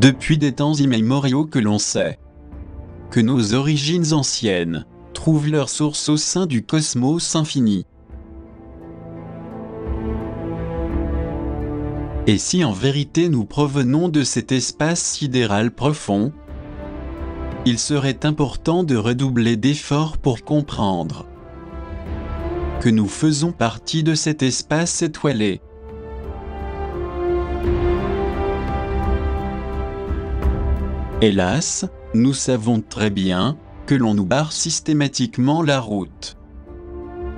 Depuis des temps immémoriaux que l'on sait que nos origines anciennes trouvent leur source au sein du cosmos infini. Et si en vérité nous provenons de cet espace sidéral profond, il serait important de redoubler d'efforts pour comprendre que nous faisons partie de cet espace étoilé. Hélas, nous savons très bien que l'on nous barre systématiquement la route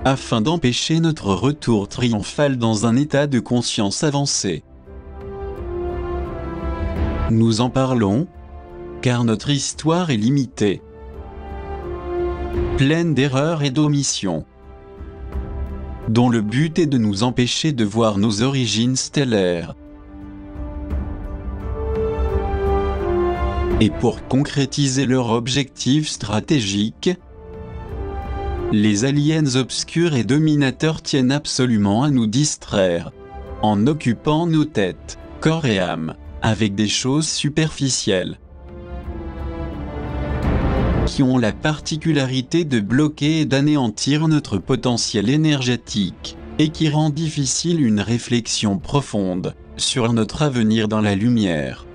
afin d'empêcher notre retour triomphal dans un état de conscience avancé. Nous en parlons, car notre histoire est limitée, pleine d'erreurs et d'omissions, dont le but est de nous empêcher de voir nos origines stellaires. Et pour concrétiser leur objectif stratégique, les aliens obscurs et dominateurs tiennent absolument à nous distraire, en occupant nos têtes, corps et âme, avec des choses superficielles, qui ont la particularité de bloquer et d'anéantir notre potentiel énergétique, et qui rend difficile une réflexion profonde sur notre avenir dans la lumière.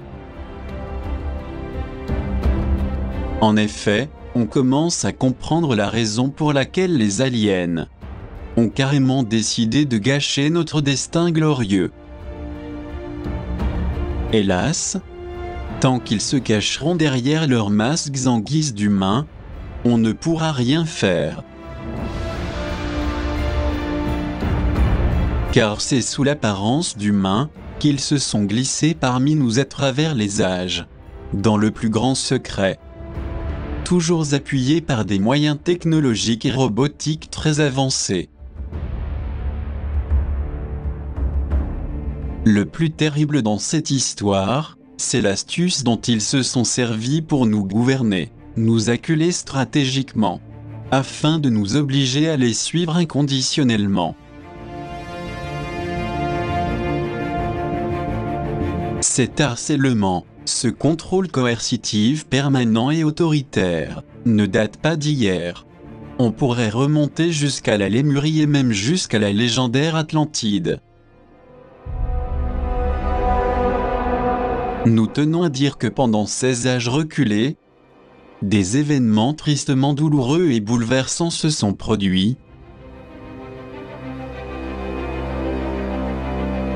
En effet, on commence à comprendre la raison pour laquelle les aliens ont carrément décidé de gâcher notre destin glorieux. Hélas, tant qu'ils se cacheront derrière leurs masques en guise d'humains, on ne pourra rien faire. Car c'est sous l'apparence d'humains qu'ils se sont glissés parmi nous à travers les âges, dans le plus grand secret, toujours appuyés par des moyens technologiques et robotiques très avancés. Le plus terrible dans cette histoire, c'est l'astuce dont ils se sont servis pour nous gouverner, nous acculer stratégiquement, afin de nous obliger à les suivre inconditionnellement. Cet harcèlement, ce contrôle coercitif permanent et autoritaire, ne date pas d'hier. On pourrait remonter jusqu'à la Lémurie et même jusqu'à la légendaire Atlantide. Nous tenons à dire que pendant ces âges reculés, des événements tristement douloureux et bouleversants se sont produits,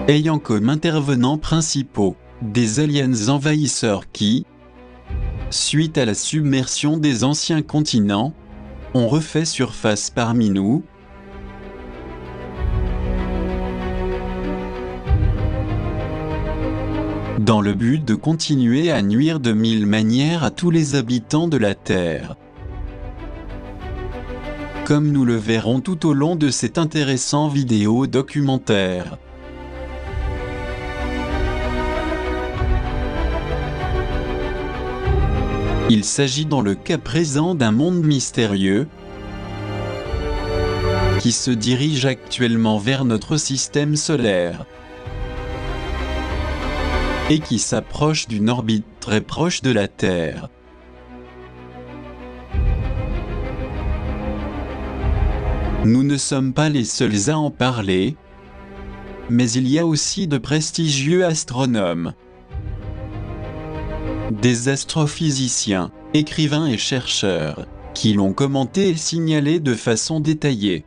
ayant comme intervenants principaux des aliens envahisseurs qui, suite à la submersion des anciens continents, ont refait surface parmi nous, dans le but de continuer à nuire de mille manières à tous les habitants de la Terre. Comme nous le verrons tout au long de cet intéressant vidéo documentaire. Il s'agit dans le cas présent d'un monde mystérieux qui se dirige actuellement vers notre système solaire et qui s'approche d'une orbite très proche de la Terre. Nous ne sommes pas les seuls à en parler, mais il y a aussi de prestigieux astronomes, des astrophysiciens, écrivains et chercheurs, qui l'ont commenté et signalé de façon détaillée.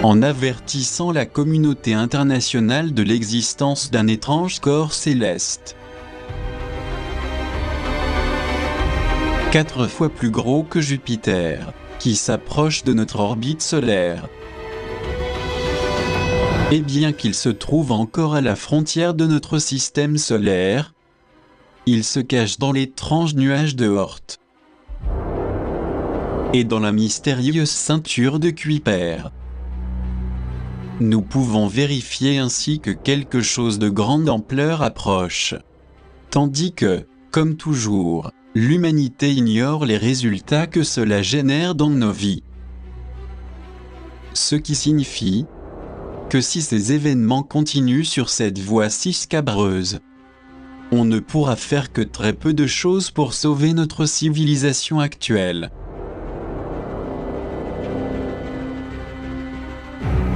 En avertissant la communauté internationale de l'existence d'un étrange corps céleste, 4 fois plus gros que Jupiter, qui s'approche de notre orbite solaire. Et bien qu'il se trouve encore à la frontière de notre système solaire, il se cache dans l'étrange nuage de Oort et dans la mystérieuse ceinture de Kuiper. Nous pouvons vérifier ainsi que quelque chose de grande ampleur approche, tandis que, Comme toujours, l'humanité ignore les résultats que cela génère dans nos vies. Ce qui signifie que si ces événements continuent sur cette voie si scabreuse, on ne pourra faire que très peu de choses pour sauver notre civilisation actuelle.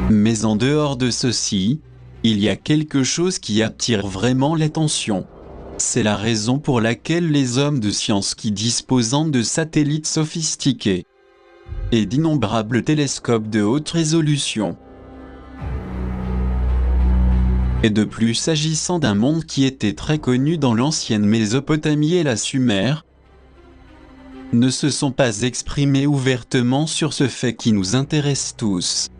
Mais en dehors de ceci, il y a quelque chose qui attire vraiment l'attention. C'est la raison pour laquelle les hommes de science qui disposant de satellites sophistiqués et d'innombrables télescopes de haute résolution, et de plus s'agissant d'un monde qui était très connu dans l'ancienne Mésopotamie et la Sumer, ne se sont pas exprimés ouvertement sur ce fait qui nous intéresse tous.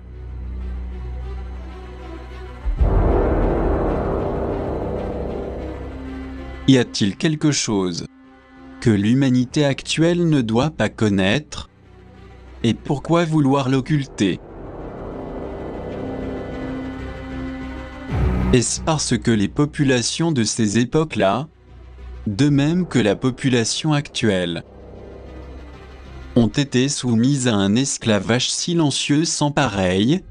Y a-t-il quelque chose que l'humanité actuelle ne doit pas connaître? Et pourquoi vouloir l'occulter? Est-ce parce que les populations de ces époques-là, de même que la population actuelle, ont été soumises à un esclavage silencieux sans pareil,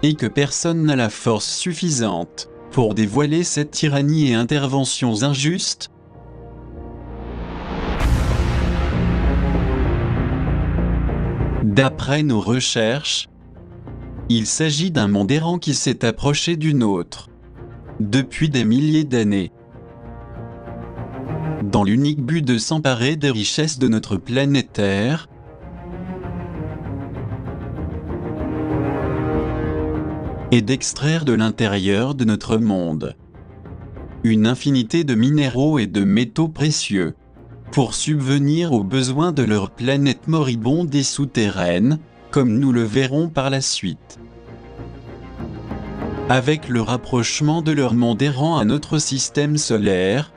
et que personne n'a la force suffisante pour dévoiler cette tyrannie et interventions injustes? D'après nos recherches, il s'agit d'un monde errant qui s'est approché du nôtre depuis des milliers d'années, dans l'unique but de s'emparer des richesses de notre planète Terre, et d'extraire de l'intérieur de notre monde une infinité de minéraux et de métaux précieux pour subvenir aux besoins de leur planète moribonde et souterraine, comme nous le verrons par la suite. Avec le rapprochement de leur monde errant à notre système solaire,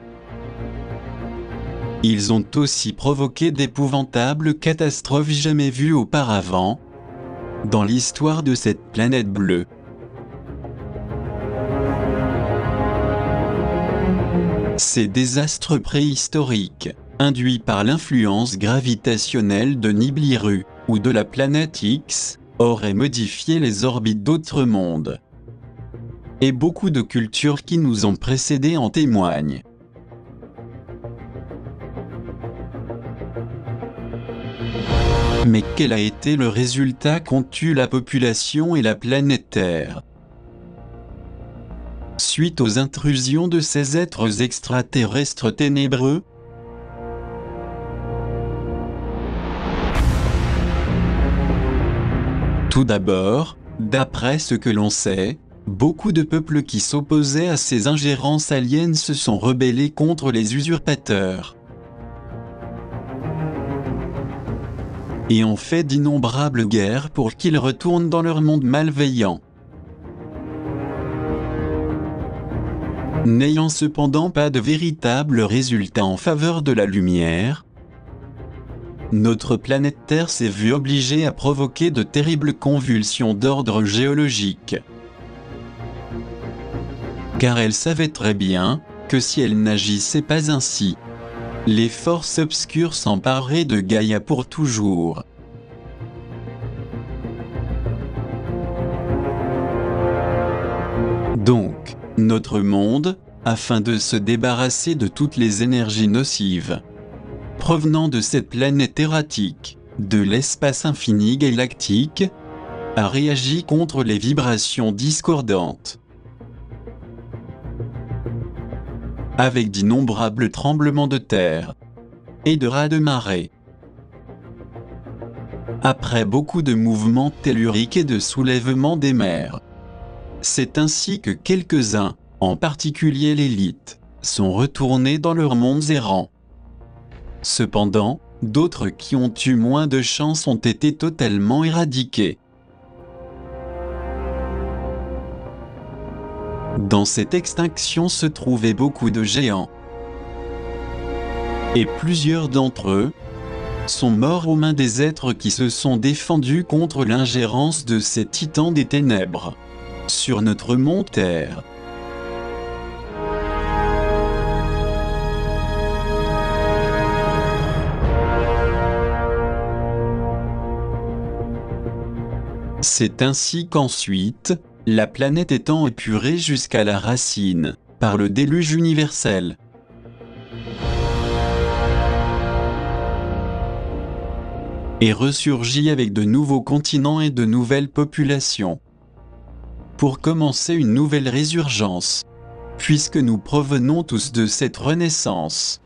ils ont aussi provoqué d'épouvantables catastrophes jamais vues auparavant dans l'histoire de cette planète bleue. Ces désastres préhistoriques, induits par l'influence gravitationnelle de Nibiru ou de la planète X, auraient modifié les orbites d'autres mondes. Et beaucoup de cultures qui nous ont précédés en témoignent. Mais quel a été le résultat qu'ont eu la population et la planète Terre suite aux intrusions de ces êtres extraterrestres ténébreux? Tout d'abord, d'après ce que l'on sait, beaucoup de peuples qui s'opposaient à ces ingérences aliens se sont rebellés contre les usurpateurs et ont fait d'innombrables guerres pour qu'ils retournent dans leur monde malveillant. N'ayant cependant pas de véritable résultat en faveur de la lumière, notre planète Terre s'est vue obligée à provoquer de terribles convulsions d'ordre géologique. Car elle savait très bien que si elle n'agissait pas ainsi, les forces obscures s'empareraient de Gaïa pour toujours. Donc, notre monde, afin de se débarrasser de toutes les énergies nocives provenant de cette planète erratique, de l'espace infini galactique, a réagi contre les vibrations discordantes, avec d'innombrables tremblements de terre et de raz-de-marée. Après beaucoup de mouvements telluriques et de soulèvements des mers, c'est ainsi que quelques-uns, en particulier l'élite, sont retournés dans leurs mondes errants. Cependant, d'autres qui ont eu moins de chance ont été totalement éradiqués. Dans cette extinction se trouvaient beaucoup de géants. Et plusieurs d'entre eux sont morts aux mains des êtres qui se sont défendus contre l'ingérence de ces titans des ténèbres sur notre monde Terre. C'est ainsi qu'ensuite, la planète étant épurée jusqu'à la racine, par le déluge universel, et ressurgit avec de nouveaux continents et de nouvelles populations, pour commencer une nouvelle résurgence, puisque nous provenons tous de cette renaissance.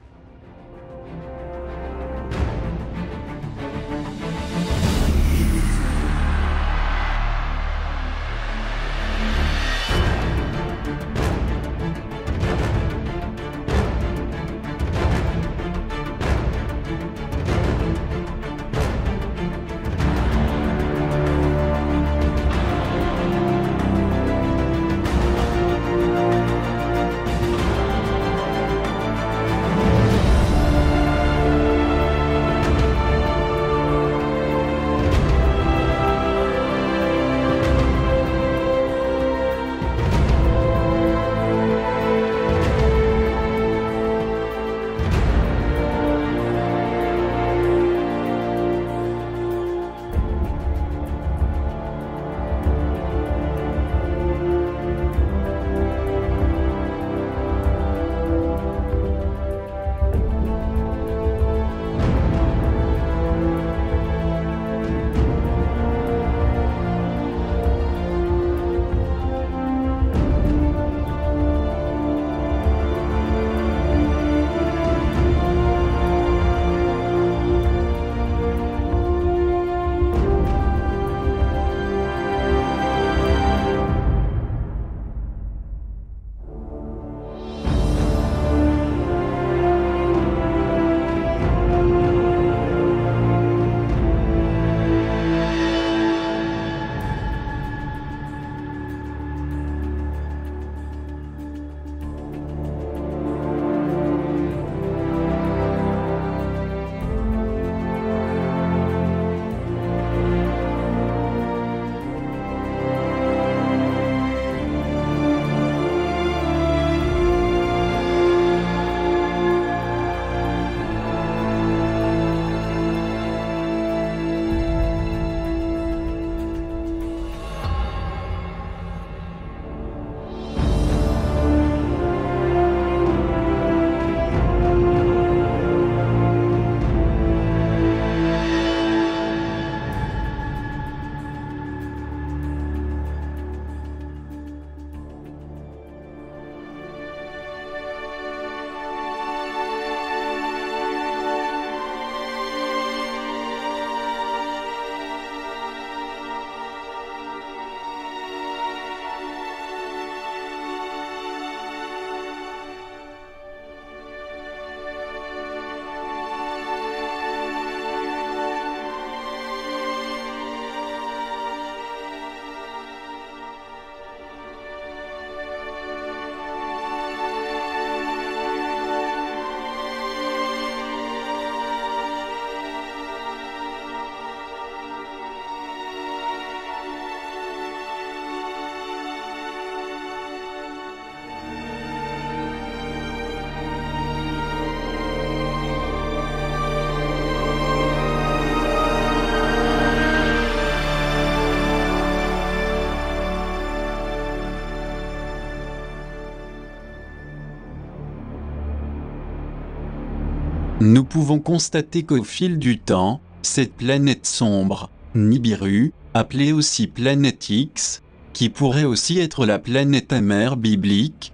Nous pouvons constater qu'au fil du temps, cette planète sombre, Nibiru, appelée aussi planète X, qui pourrait aussi être la planète amère biblique,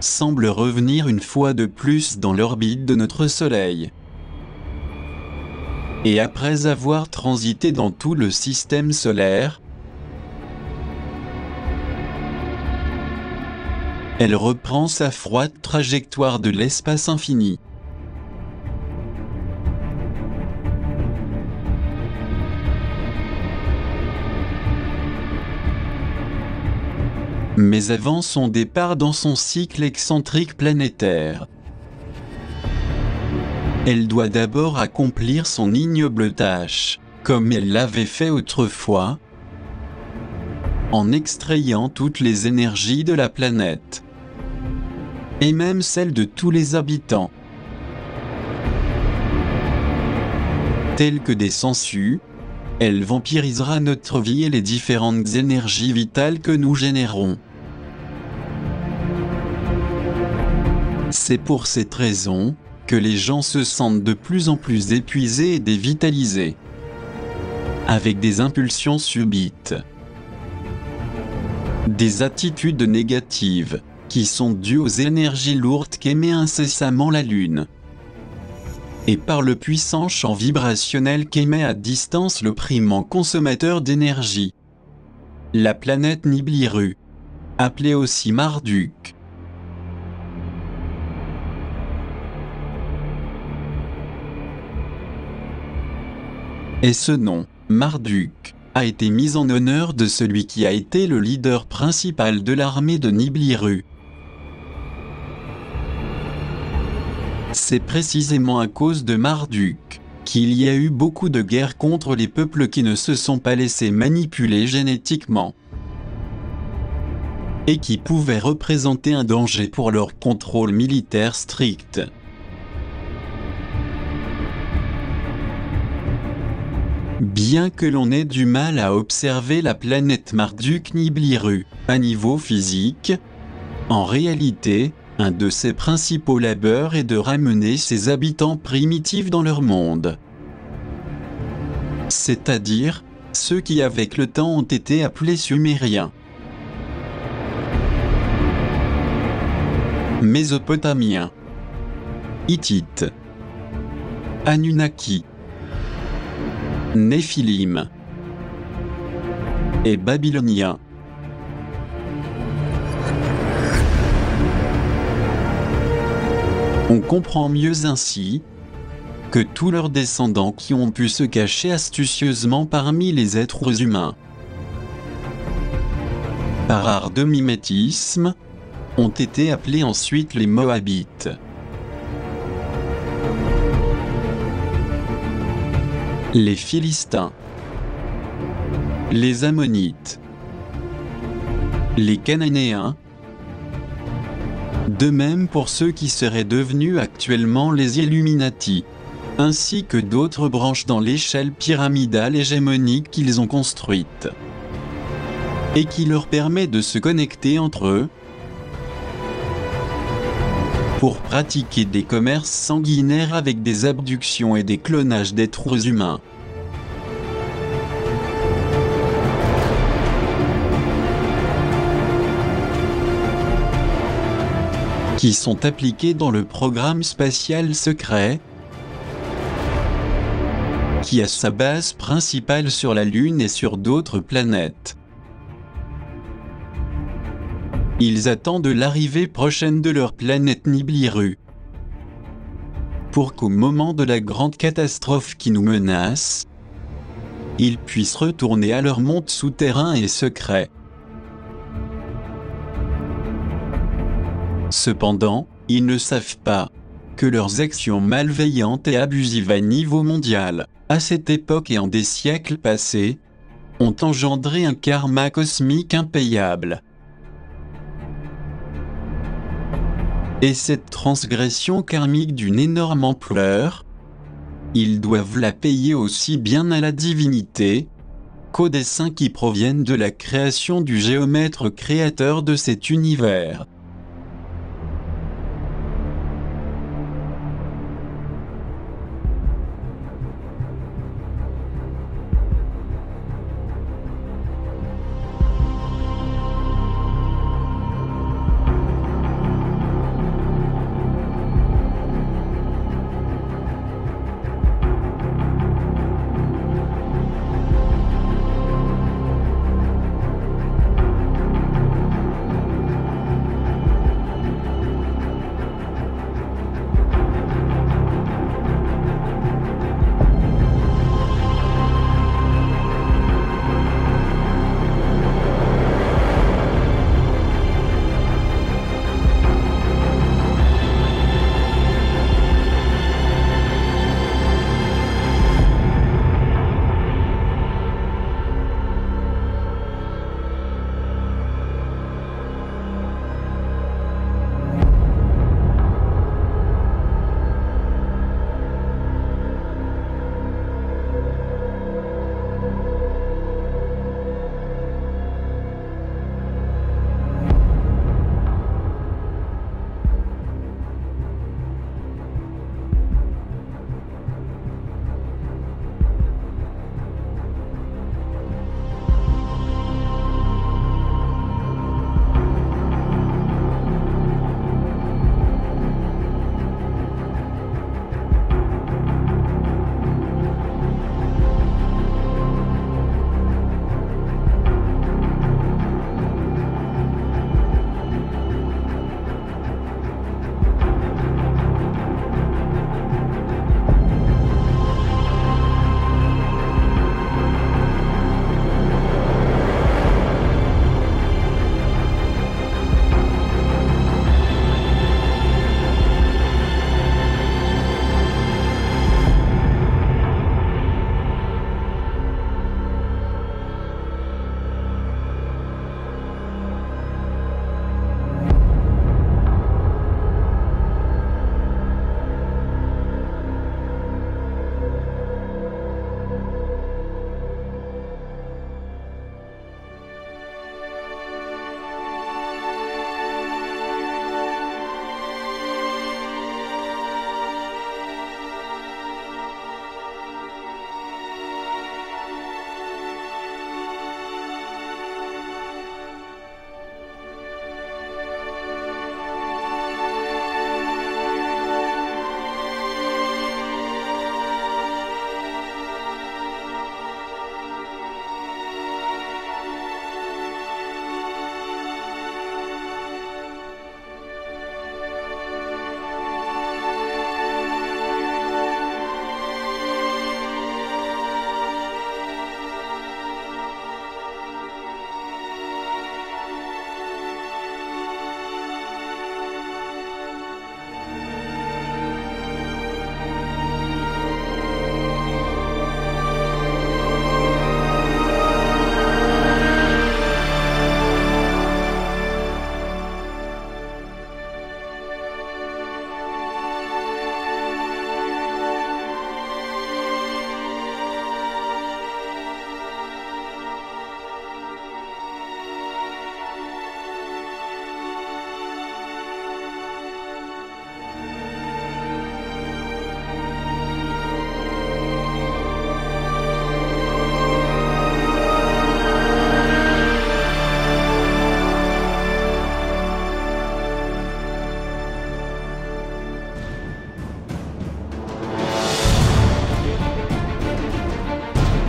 semble revenir une fois de plus dans l'orbite de notre Soleil. Et après avoir transité dans tout le système solaire, elle reprend sa froide trajectoire de l'espace infini. Mais avant son départ dans son cycle excentrique planétaire, elle doit d'abord accomplir son ignoble tâche, comme elle l'avait fait autrefois, en extrayant toutes les énergies de la planète, et même celles de tous les habitants, tels que des sangsues, elle vampirisera notre vie et les différentes énergies vitales que nous générons. C'est pour cette raison que les gens se sentent de plus en plus épuisés et dévitalisés, avec des impulsions subites, des attitudes négatives, qui sont dues aux énergies lourdes qu'émet incessamment la Lune, et par le puissant champ vibrationnel qu'émet à distance le primant consommateur d'énergie, la planète Nibiru, appelée aussi Marduk. Et ce nom, Marduk, a été mis en honneur de celui qui a été le leader principal de l'armée de Nibiru. C'est précisément à cause de Marduk qu'il y a eu beaucoup de guerres contre les peuples qui ne se sont pas laissés manipuler génétiquement et qui pouvaient représenter un danger pour leur contrôle militaire strict. Bien que l'on ait du mal à observer la planète Marduk Nibiru à niveau physique, en réalité, un de ses principaux labeurs est de ramener ses habitants primitifs dans leur monde. C'est-à-dire, ceux qui avec le temps ont été appelés Sumériens, Mésopotamiens, Hittites, Anunnaki, Néphilim et Babyloniens. On comprend mieux ainsi que tous leurs descendants qui ont pu se cacher astucieusement parmi les êtres humains, par art de mimétisme, ont été appelés ensuite les Moabites. Les Philistins, les Ammonites, les Cananéens, de même pour ceux qui seraient devenus actuellement les Illuminati, ainsi que d'autres branches dans l'échelle pyramidale hégémonique qu'ils ont construite, et qui leur permet de se connecter entre eux, pour pratiquer des commerces sanguinaires avec des abductions et des clonages d'êtres humains. Qui sont appliqués dans le programme spatial secret, qui a sa base principale sur la Lune et sur d'autres planètes. Ils attendent l'arrivée prochaine de leur planète Nibiru, pour qu'au moment de la grande catastrophe qui nous menace, ils puissent retourner à leur monde souterrain et secret. Cependant, ils ne savent pas que leurs actions malveillantes et abusives à niveau mondial, à cette époque et en des siècles passés, ont engendré un karma cosmique impayable. Et cette transgression karmique d'une énorme ampleur, ils doivent la payer aussi bien à la divinité qu'aux desseins qui proviennent de la création du géomètre créateur de cet univers.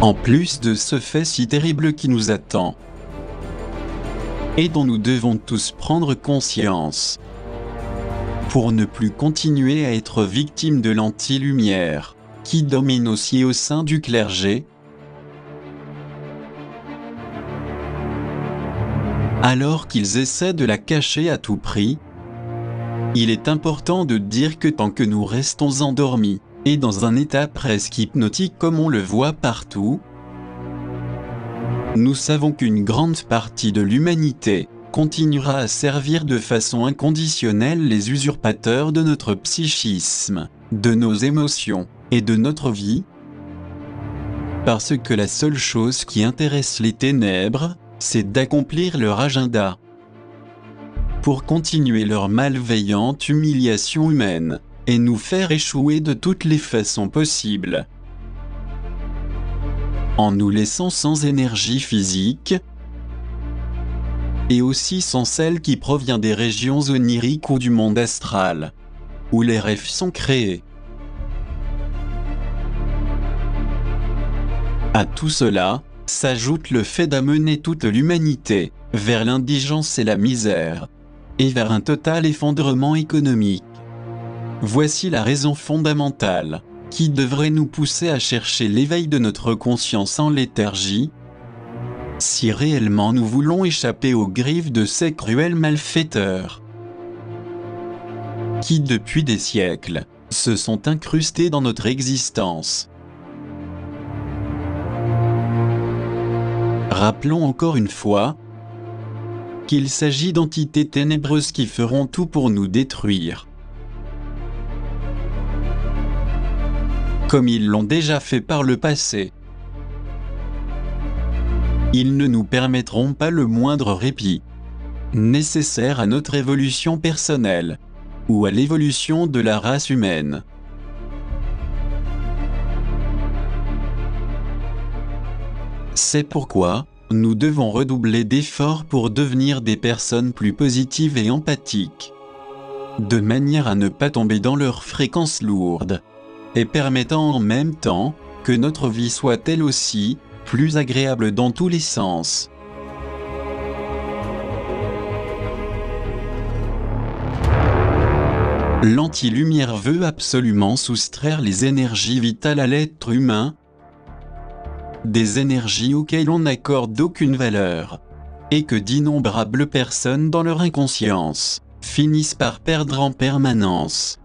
En plus de ce fait si terrible qui nous attend, et dont nous devons tous prendre conscience, pour ne plus continuer à être victimes de l'anti-lumière, qui domine aussi au sein du clergé, alors qu'ils essaient de la cacher à tout prix. Il est important de dire que tant que nous restons endormis, et dans un état presque hypnotique comme on le voit partout, nous savons qu'une grande partie de l'humanité continuera à servir de façon inconditionnelle les usurpateurs de notre psychisme, de nos émotions et de notre vie, parce que la seule chose qui intéresse les ténèbres, c'est d'accomplir leur agenda, pour continuer leur malveillante humiliation humaine, et nous faire échouer de toutes les façons possibles, en nous laissant sans énergie physique, et aussi sans celle qui provient des régions oniriques ou du monde astral, où les rêves sont créés. À tout cela, s'ajoute le fait d'amener toute l'humanité vers l'indigence et la misère, et vers un total effondrement économique. Voici la raison fondamentale qui devrait nous pousser à chercher l'éveil de notre conscience en léthargie, si réellement nous voulons échapper aux griffes de ces cruels malfaiteurs, qui depuis des siècles se sont incrustés dans notre existence. Rappelons encore une fois qu'il s'agit d'entités ténébreuses qui feront tout pour nous détruire, comme ils l'ont déjà fait par le passé. Ils ne nous permettront pas le moindre répit, nécessaire à notre évolution personnelle, ou à l'évolution de la race humaine. C'est pourquoi nous devons redoubler d'efforts pour devenir des personnes plus positives et empathiques, de manière à ne pas tomber dans leurs fréquences lourdes, et permettant en même temps que notre vie soit elle aussi plus agréable dans tous les sens. L'anti-lumière veut absolument soustraire les énergies vitales à l'être humain, des énergies auxquelles on n'accorde aucune valeur, et que d'innombrables personnes dans leur inconscience finissent par perdre en permanence.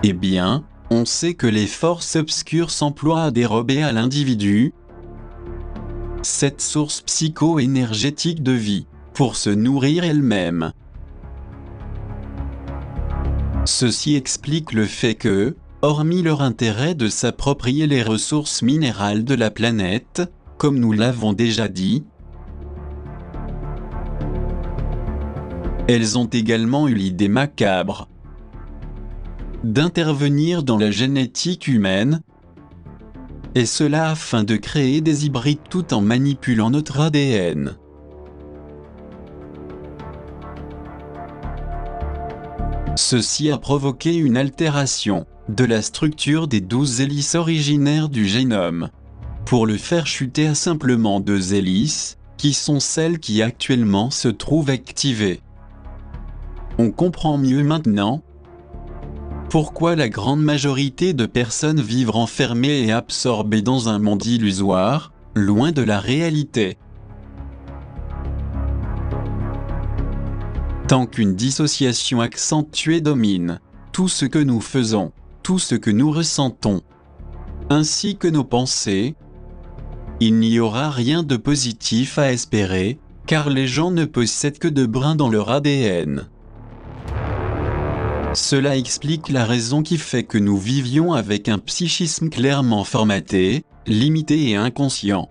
Eh bien, on sait que les forces obscures s'emploient à dérober à l'individu cette source psycho-énergétique de vie, pour se nourrir elle-même. Ceci explique le fait que, hormis leur intérêt de s'approprier les ressources minérales de la planète, comme nous l'avons déjà dit, elles ont également eu l'idée macabre d'intervenir dans la génétique humaine, et cela afin de créer des hybrides tout en manipulant notre ADN. Ceci a provoqué une altération de la structure des 12 hélices originaires du génome, pour le faire chuter à simplement 2 hélices, qui sont celles qui actuellement se trouvent activées. On comprend mieux maintenant pourquoi la grande majorité de personnes vivent enfermées et absorbées dans un monde illusoire, loin de la réalité. Tant qu'une dissociation accentuée domine tout ce que nous faisons, tout ce que nous ressentons, ainsi que nos pensées, il n'y aura rien de positif à espérer, car les gens ne possèdent que de brins dans leur ADN. Cela explique la raison qui fait que nous vivions avec un psychisme clairement formaté, limité et inconscient.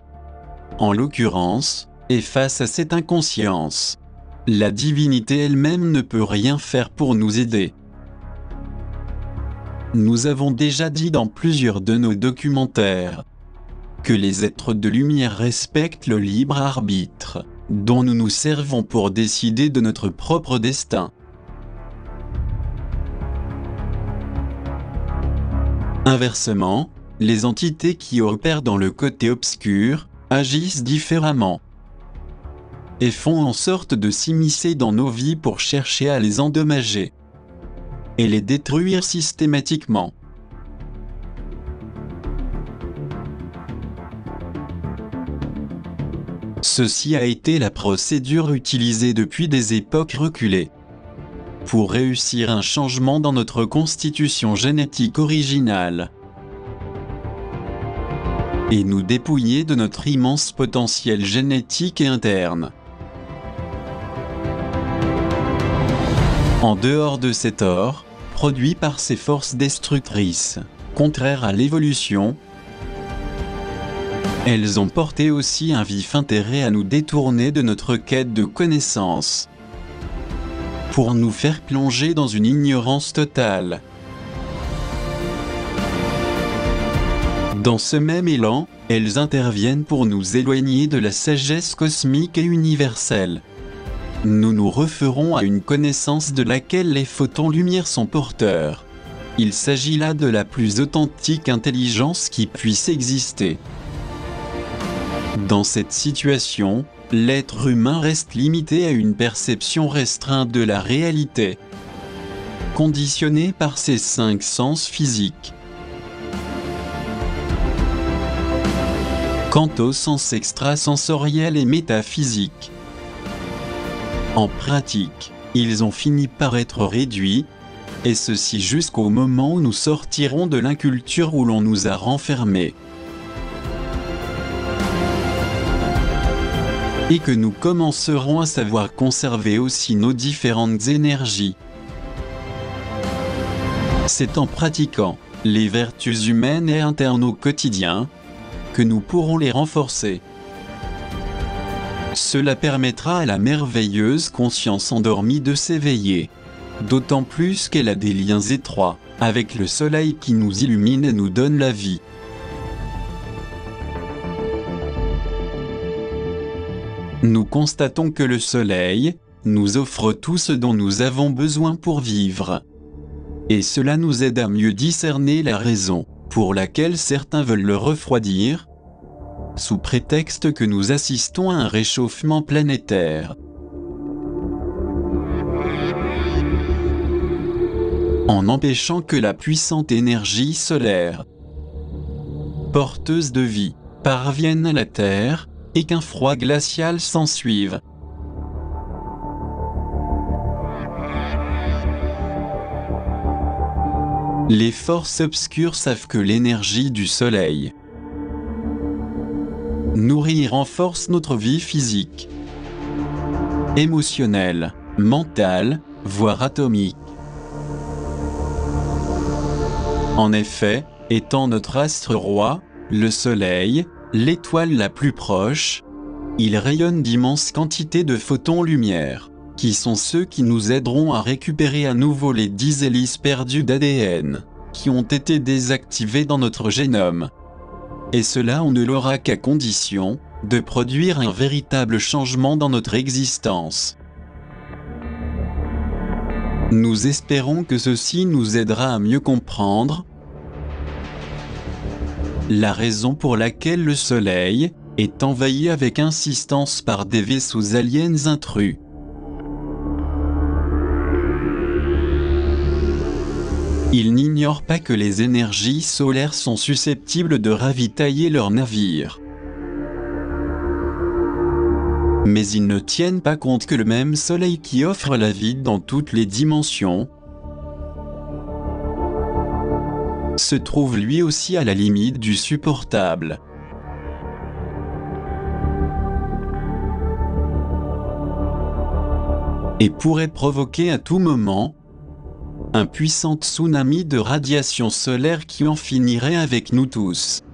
En l'occurrence, et face à cette inconscience, la divinité elle-même ne peut rien faire pour nous aider. Nous avons déjà dit dans plusieurs de nos documentaires que les êtres de lumière respectent le libre arbitre, dont nous nous servons pour décider de notre propre destin. Inversement, les entités qui opèrent dans le côté obscur agissent différemment et font en sorte de s'immiscer dans nos vies pour chercher à les endommager et les détruire systématiquement. Ceci a été la procédure utilisée depuis des époques reculées pour réussir un changement dans notre constitution génétique originale et nous dépouiller de notre immense potentiel génétique et interne. En dehors de cet or, produit par ces forces destructrices, contraires à l'évolution, elles ont porté aussi un vif intérêt à nous détourner de notre quête de connaissance, pour nous faire plonger dans une ignorance totale. Dans ce même élan, elles interviennent pour nous éloigner de la sagesse cosmique et universelle. Nous nous referons à une connaissance de laquelle les photons lumière sont porteurs. Il s'agit là de la plus authentique intelligence qui puisse exister. Dans cette situation, l'être humain reste limité à une perception restreinte de la réalité, conditionné par ses 5 sens physiques. Quant aux sens extrasensoriels et métaphysiques, en pratique, ils ont fini par être réduits, et ceci jusqu'au moment où nous sortirons de l'inculture où l'on nous a renfermés. Et que nous commencerons à savoir conserver aussi nos différentes énergies. C'est en pratiquant les vertus humaines et internes au quotidien que nous pourrons les renforcer. Cela permettra à la merveilleuse conscience endormie de s'éveiller, d'autant plus qu'elle a des liens étroits avec le soleil qui nous illumine et nous donne la vie. Nous constatons que le soleil nous offre tout ce dont nous avons besoin pour vivre. Et cela nous aide à mieux discerner la raison pour laquelle certains veulent le refroidir, sous prétexte que nous assistons à un réchauffement planétaire. En empêchant que la puissante énergie solaire, porteuse de vie, parvienne à la Terre, et qu'un froid glacial s'ensuive. Les forces obscures savent que l'énergie du soleil nourrit et renforce notre vie physique, émotionnelle, mentale, voire atomique. En effet, étant notre astre roi, le soleil, l'étoile la plus proche, il rayonne d'immenses quantités de photons lumière, qui sont ceux qui nous aideront à récupérer à nouveau les 10 hélices perdues d'ADN, qui ont été désactivées dans notre génome. Et cela on ne l'aura qu'à condition de produire un véritable changement dans notre existence. Nous espérons que ceci nous aidera à mieux comprendre la raison pour laquelle le Soleil est envahi avec insistance par des vaisseaux aliens intrus. Ils n'ignorent pas que les énergies solaires sont susceptibles de ravitailler leurs navires. Mais ils ne tiennent pas compte que le même Soleil qui offre la vie dans toutes les dimensions se trouve lui aussi à la limite du supportable. Et pourrait provoquer à tout moment un puissant tsunami de radiation solaire qui en finirait avec nous tous.